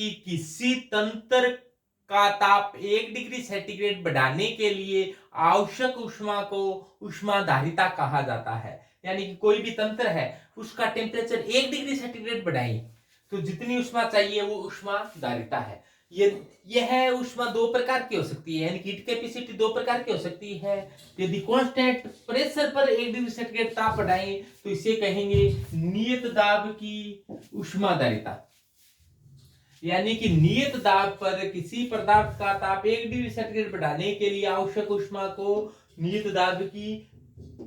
कि किसी तंत्र का ताप 1 डिग्री सेंटीग्रेड बढ़ाने के लिए आवश्यक ऊष्मा को ऊष्माधारिता कहा जाता है। यानी कि कोई भी तंत्र है उसका टेम्परेचर 1 डिग्री सेंटीग्रेड बढ़ाएं तो जितनी ऊष्मा चाहिए वो ऊष्माधारिता है। यह ऊष्मा दो प्रकार की हो सकती है, यानी हीट कैपेसिटी दो प्रकार की हो सकती है। यदि कांस्टेंट प्रेशर पर 1 डिग्री सेंटीग्रेड ताप बढ़ाएं तो इसे कहेंगे नियत दाब की ऊष्माधारिता। यानी कि नियत दाब पर किसी पदार्थ का ताप 1 डिग्री सेंटीग्रेड बढ़ाने के लिए आवश्यक ऊष्मा को नियत दाब की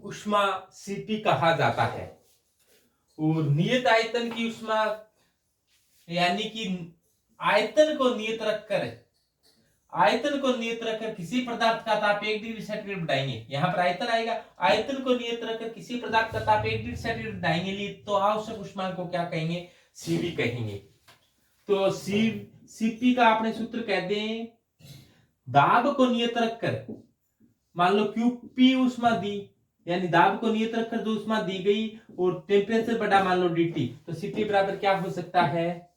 ऊष्मा सीपी कहा जाता है। और नियत आयतन की ऊष्मा यानी कि आयतन को नियत रखकर किसी पदार्थ का ताप 1 डिग्री सेंटीग्रेड बढ़ाएंगे। यहां पर आयतन आएगा, आयतन को नियत रखकर किसी पदार्थ का ताप 1 डिग्री सेंटीग्रेड बढ़ाएंगे तो आवश्यक ऊष्मा को क्या कहेंगे? सीवी कहेंगे। तो सीपी का आपने सूत्र कह दें, दाब को नियत रखकर मान लो क्यूपी ऊष्मा दी, यानी दाब को नियत रखकर जो ऊष्मा दी गई और टेम्परेचर बढ़ा मान लो डीटी, तो सीपी बराबर क्या हो सकता है?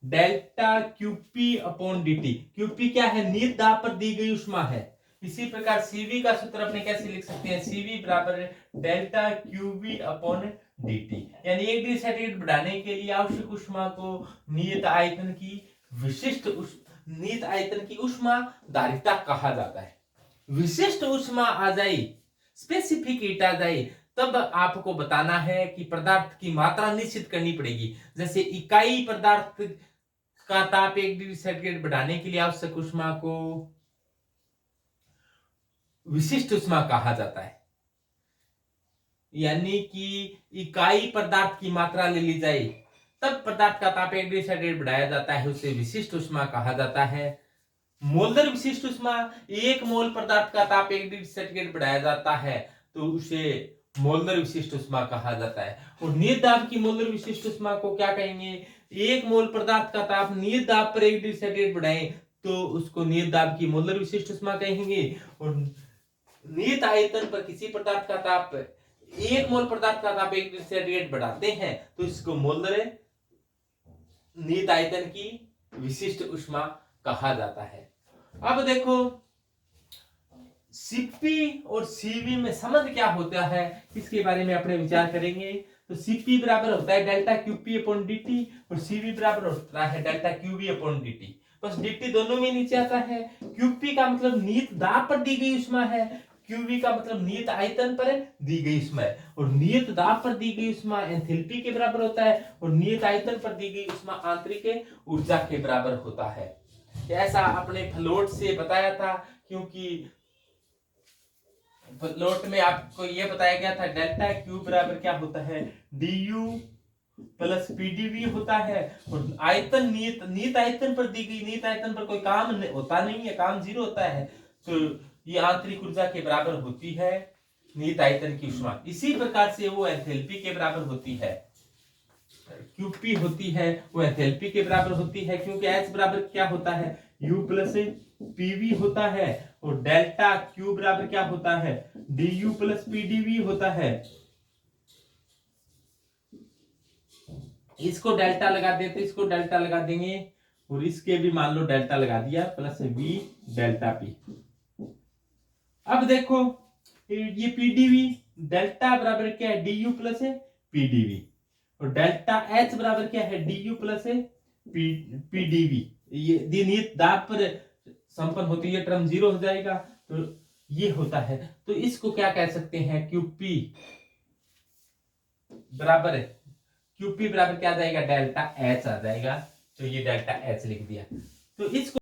Delta QP upon DT. QP क्या है? नियत दाब पर दी गई ऊष्मा है। इसी प्रकार सीवी का सूत्र अपने कैसे लिख सकते हैं? सीवी बराबर डेल्टा क्यूवी अपॉन डीटी। यानी 1 डिग्री सेंटीग्रेड बढ़ाने के लिए आवश्यक ऊष्मा को नियत आयतन की ऊष्माधारिता कहा जाता है। विशिष्ट ऊष्मा आ जाए, स्पेसिफिक हीट आ जाए, तब आपको बताना है कि पदार्थ की मात्रा निश्चित करनी पड़ेगी। जैसे इकाई पदार्थ का ताप 1 डिग्री सेंटीग्रेड बढ़ाने के लिए आवश्यक ऊष्मा को विशिष्ट ऊष्मा कहा जाता है। यानी कि इकाई पदार्थ की मात्रा ले ली जाए तब पदार्थ का ताप 1 डिग्री सेंटीग्रेड बढ़ाया जाता है, उसे विशिष्ट ऊष्मा कहा जाता है। मोलर विशिष्ट ऊष्मा, 1 मोल पदार्थ का ताप 1 डिग्री सेंटीग्रेड बढ़ाया जाता है तो उसे मोलर विशिष्ट ऊष्मा कहा जाता है। और नियत दाब की मोलर विशिष्ट ऊष्मा को क्या कहेंगे? 1 मोल पदार्थ का ताप नियत दाब पर 1 डिग्री सेंटीग्रेड बढ़ाएं तो उसको नियत दाब की मोलर विशिष्ट ऊष्मा कहेंगे। और नियत आयतन पर किसी पदार्थ का ताप 1 मोल पदार्थ का ताप 1 डिग्री सेंटीग्रेड बढ़ाते हैं तो इसको मोलर नियत आयतन की विशिष्ट ऊष्मा कहा जाता है। अब देखो सीपी और सीवी में संबंध क्या होता है, इसके बारे में अपने विचार करेंगे। तो सीपी बराबर होता है डेल्टा क्यूपी अपॉन डीटी और सीवी बराबर होता है डेल्टा क्यूवी अपॉन डीटी। बस डीटी दोनों में नीचे आता है। क्यूपी का मतलब नियत दाब पर दी गई ऊष्मा है, क्यूवी का मतलब नियत आयतन पर दी गई ऊष्मा है। और नियत दाब पर दी गई ऊष्मा एंथैल्पी के बराबर होता है और नियत आयतन पर दी गई ऊष्मा आंतरिक ऊर्जा के बराबर होता है। ऐसा अपने फ्लोट से बताया था, क्योंकि फ्लोट में आपको यह बताया गया था डेल्टा क्यू बराबर क्या होता है? डीयू प्लस पीडीवी होता है। और आयतन नियत आयतन पर दी गई, नियत आयतन पर कोई काम होता नहीं है, काम 0 होता है, तो ये आंतरिक ऊर्जा के बराबर होती है नियत आयतन की ऊष्मा। इसी प्रकार से वो एंथैल्पी के बराबर होती है, क्यूपी होती है वो एंथैल्पी के बराबर होती है, क्योंकि एच बराबर क्या होता है? यू प्लस पीवी होता है। और डेल्टा क्यू बराबर क्या होता है? डी यू प्लस पीडीवी होता है। इसको डेल्टा लगा देते, इसको डेल्टा लगा देंगे और इसके भी मान लो डेल्टा लगा दिया प्लस वी डेल्टा पी। अब देखो ये पीडीवी डेल्टा बराबर क्या है? D you plus PDV. और डेल्टा एच बराबर क्या है? D you plus PDV. ये नियत दाब पर संपन्न होती है, टर्म 0 हो जाएगा, तो ये होता है। तो इसको क्या कह सकते हैं? क्यूपी बराबर क्या आ जाएगा? डेल्टा एच आ जाएगा। तो ये डेल्टा एच लिख दिया। तो इसको